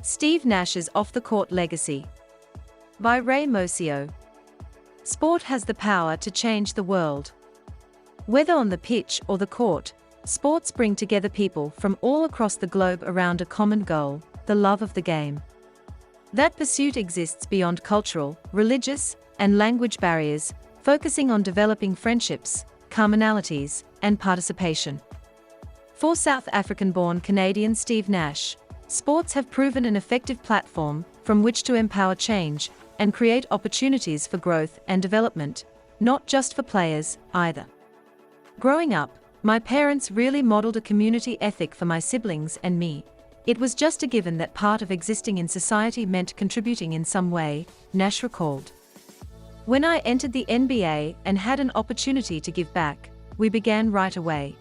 Steve Nash's Off-the-Court Legacy by Ray Mosio. Sport has the power to change the world. Whether on the pitch or the court, sports bring together people from all across the globe around a common goal, the love of the game. That pursuit exists beyond cultural, religious, and language barriers, focusing on developing friendships, commonalities, and participation. For South African-born Canadian Steve Nash, sports have proven an effective platform from which to empower change and create opportunities for growth and development, not just for players, either. Growing up, my parents really modeled a community ethic for my siblings and me. It was just a given that part of existing in society meant contributing in some way, Nash recalled. When I entered the NBA and had an opportunity to give back, we began right away.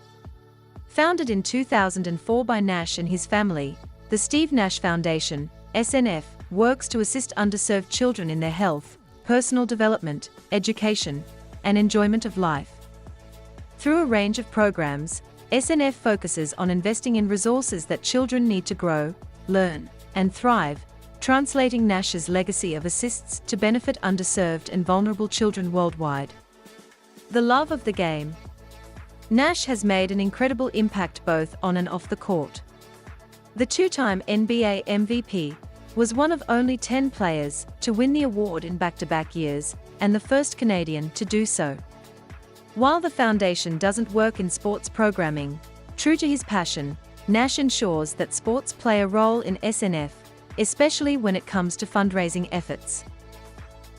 Founded in 2004 by Nash and his family, the Steve Nash Foundation, SNF, works to assist underserved children in their health, personal development, education, and enjoyment of life. Through a range of programs, SNF focuses on investing in resources that children need to grow, learn, and thrive, translating Nash's legacy of assists to benefit underserved and vulnerable children worldwide. The love of the game. Nash has made an incredible impact both on and off the court. The two-time NBA MVP was one of only 10 players to win the award in back-to-back years, and the first Canadian to do so. While the foundation doesn't work in sports programming, true to his passion, Nash ensures that sports play a role in SNF, especially when it comes to fundraising efforts.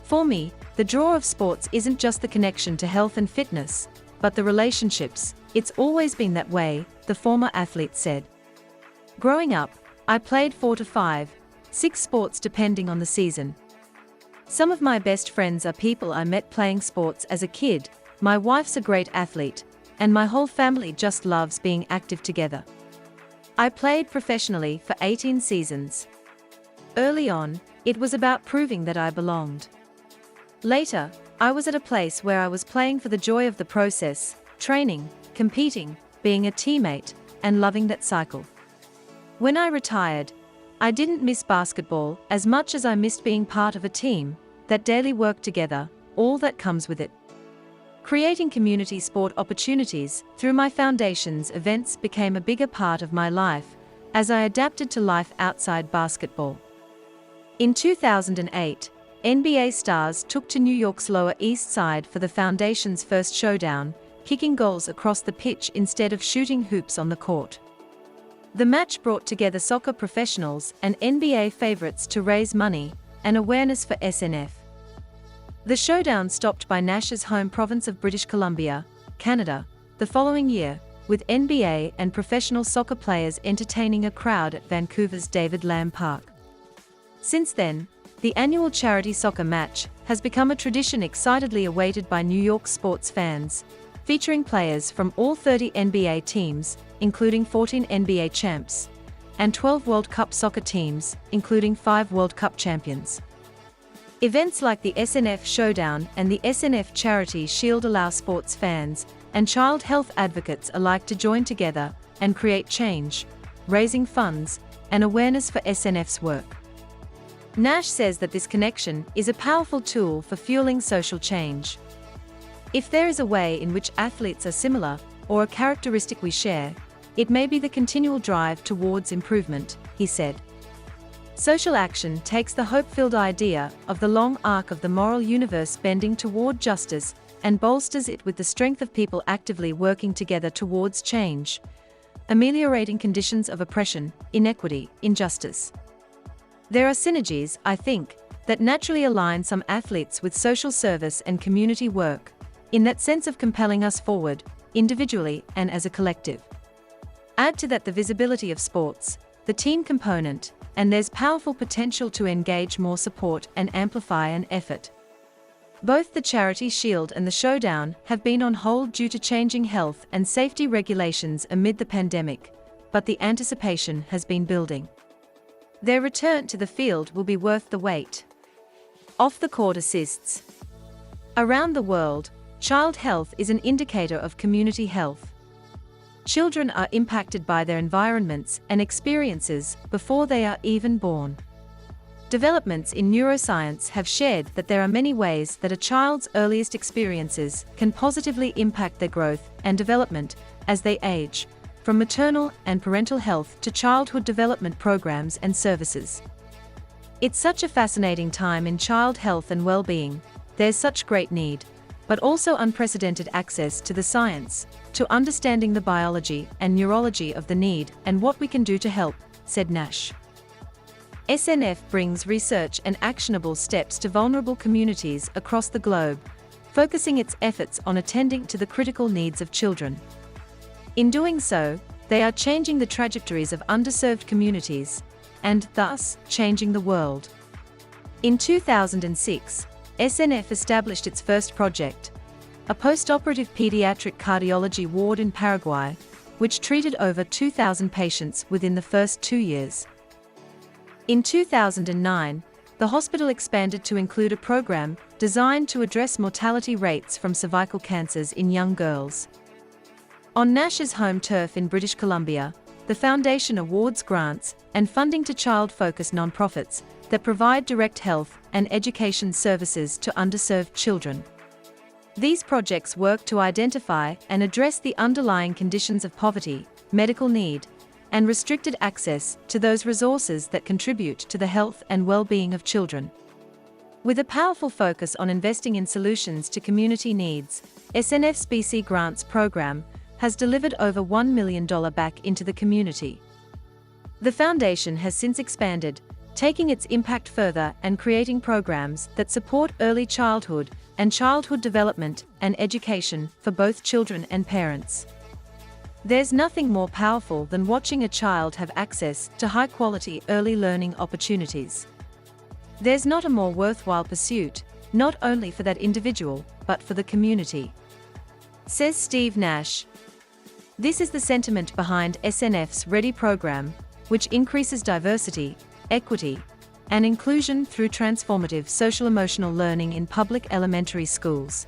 For me, the draw of sports isn't just the connection to health and fitness, but the relationships. It's always been that way, the former athlete said. Growing up, I played 4 to 5, 6 sports depending on the season. Some of my best friends are people I met playing sports as a kid. My wife's a great athlete, and my whole family just loves being active together. I played professionally for 18 seasons. Early on, it was about proving that I belonged. Later, I was at a place where I was playing for the joy of the process, training, competing, being a teammate, and loving that cycle. When I retired, I didn't miss basketball as much as I missed being part of a team, that daily work together, all that comes with it. Creating community sport opportunities through my foundation's events became a bigger part of my life as I adapted to life outside basketball. In 2008, NBA stars took to New York's Lower East Side for the foundation's first showdown, kicking goals across the pitch instead of shooting hoops on the court. The match brought together soccer professionals and NBA favorites to raise money and awareness for SNF. The showdown stopped by Nash's home province of British Columbia, Canada, the following year, with NBA and professional soccer players entertaining a crowd at Vancouver's David Lamb Park. Since then, the annual charity soccer match has become a tradition excitedly awaited by New York sports fans, featuring players from all 30 NBA teams, including 14 NBA champs, and 12 World Cup soccer teams, including 5 World Cup champions. Events like the SNF Showdown and the SNF Charity Shield allow sports fans and child health advocates alike to join together and create change, raising funds and awareness for SNF's work. Nash says that this connection is a powerful tool for fueling social change. If there is a way in which athletes are similar, or a characteristic we share, it may be the continual drive towards improvement, he said. Social action takes the hope-filled idea of the long arc of the moral universe bending toward justice and bolsters it with the strength of people actively working together towards change, ameliorating conditions of oppression, inequity, injustice. There are synergies, I think, that naturally align some athletes with social service and community work, in that sense of compelling us forward, individually and as a collective. Add to that the visibility of sports, the team component, and there's powerful potential to engage more support and amplify an effort. Both the Charity Shield and the Showdown have been on hold due to changing health and safety regulations amid the pandemic, but the anticipation has been building. Their return to the field will be worth the wait. Off-the-court assists. Around the world, child health is an indicator of community health. children are impacted by their environments and experiences before they are even born. Developments in neuroscience have shared that there are many ways that a child's earliest experiences can positively impact their growth and development as they age, from maternal and parental health to childhood development programs and services. It's such a fascinating time in child health and well-being. There's such great need, but also unprecedented access to the science, to understanding the biology and neurology of the need and what we can do to help, said Nash. SNF brings research and actionable steps to vulnerable communities across the globe, focusing its efforts on attending to the critical needs of children. In doing so, they are changing the trajectories of underserved communities, and thus, changing the world. In 2006, SNF established its first project, a post-operative pediatric cardiology ward in Paraguay, which treated over 2,000 patients within the first 2 years. In 2009, the hospital expanded to include a program designed to address mortality rates from cervical cancers in young girls. On Nash's home turf in British Columbia, the foundation awards grants and funding to child-focused nonprofits that provide direct health and education services to underserved children. These projects work to identify and address the underlying conditions of poverty, medical need, and restricted access to those resources that contribute to the health and well-being of children. With a powerful focus on investing in solutions to community needs, SNF's BC Grants program has delivered over $1 million back into the community. The foundation has since expanded, taking its impact further and creating programs that support early childhood and childhood development and education for both children and parents. There's nothing more powerful than watching a child have access to high-quality early learning opportunities. There's not a more worthwhile pursuit, not only for that individual, but for the community, says Steve Nash. This is the sentiment behind SNF's READY program, which increases diversity, equity, and inclusion through transformative social-emotional learning in public elementary schools.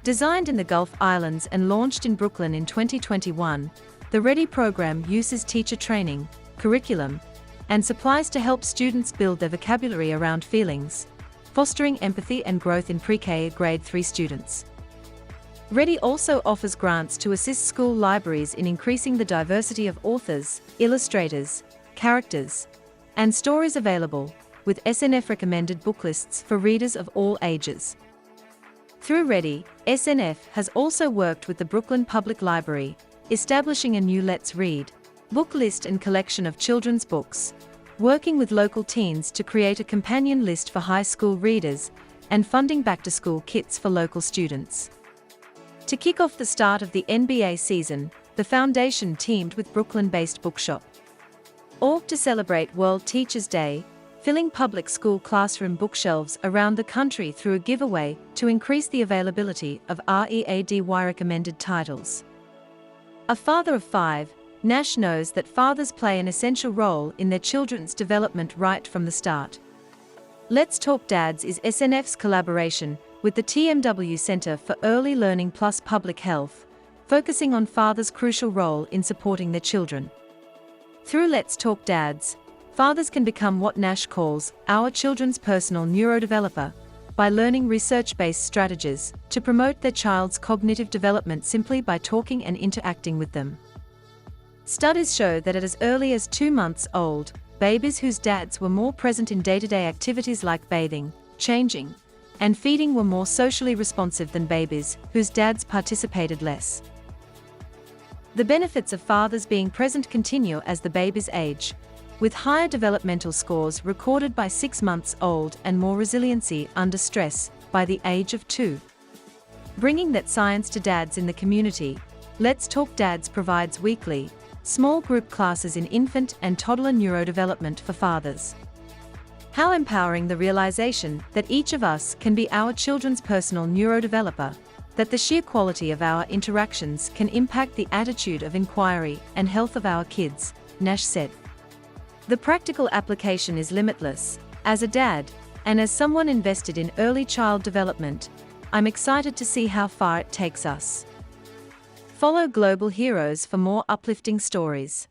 Designed in the Gulf Islands and launched in Brooklyn in 2021, the READY program uses teacher training, curriculum, and supplies to help students build their vocabulary around feelings, fostering empathy and growth in pre-K grade 3 students. READY also offers grants to assist school libraries in increasing the diversity of authors, illustrators, characters, and stories available, with SNF-recommended book lists for readers of all ages. Through READY, SNF has also worked with the Brooklyn Public Library, establishing a new Let's Read book list and collection of children's books, working with local teens to create a companion list for high school readers, and funding back-to-school kits for local students. To kick off the start of the NBA season, the foundation teamed with Brooklyn-based Bookshop Org to celebrate World Teachers' Day, filling public school classroom bookshelves around the country through a giveaway to increase the availability of READY-recommended titles. A father of 5, Nash knows that fathers play an essential role in their children's development right from the start. Let's Talk Dads is SNF's collaboration with the TMW Center for Early Learning Plus Public Health, focusing on fathers' crucial role in supporting their children. Through Let's Talk Dads, fathers can become what Nash calls our children's personal neurodeveloper, by learning research-based strategies to promote their child's cognitive development simply by talking and interacting with them. Studies show that at as early as 2 months old, babies whose dads were more present in day-to-day activities like bathing, changing, and feeding were more socially responsive than babies whose dads participated less. The benefits of fathers being present continue as the babies age, with higher developmental scores recorded by 6 months old and more resiliency under stress by the age of 2. Bringing that science to dads in the community, Let's Talk Dads provides weekly, small group classes in infant and toddler neurodevelopment for fathers. How empowering the realization that each of us can be our children's personal neurodeveloper, that the sheer quality of our interactions can impact the attitude of inquiry and health of our kids, Nash said. The practical application is limitless. As a dad, and as someone invested in early child development, I'm excited to see how far it takes us. Follow Global Heroes for more uplifting stories.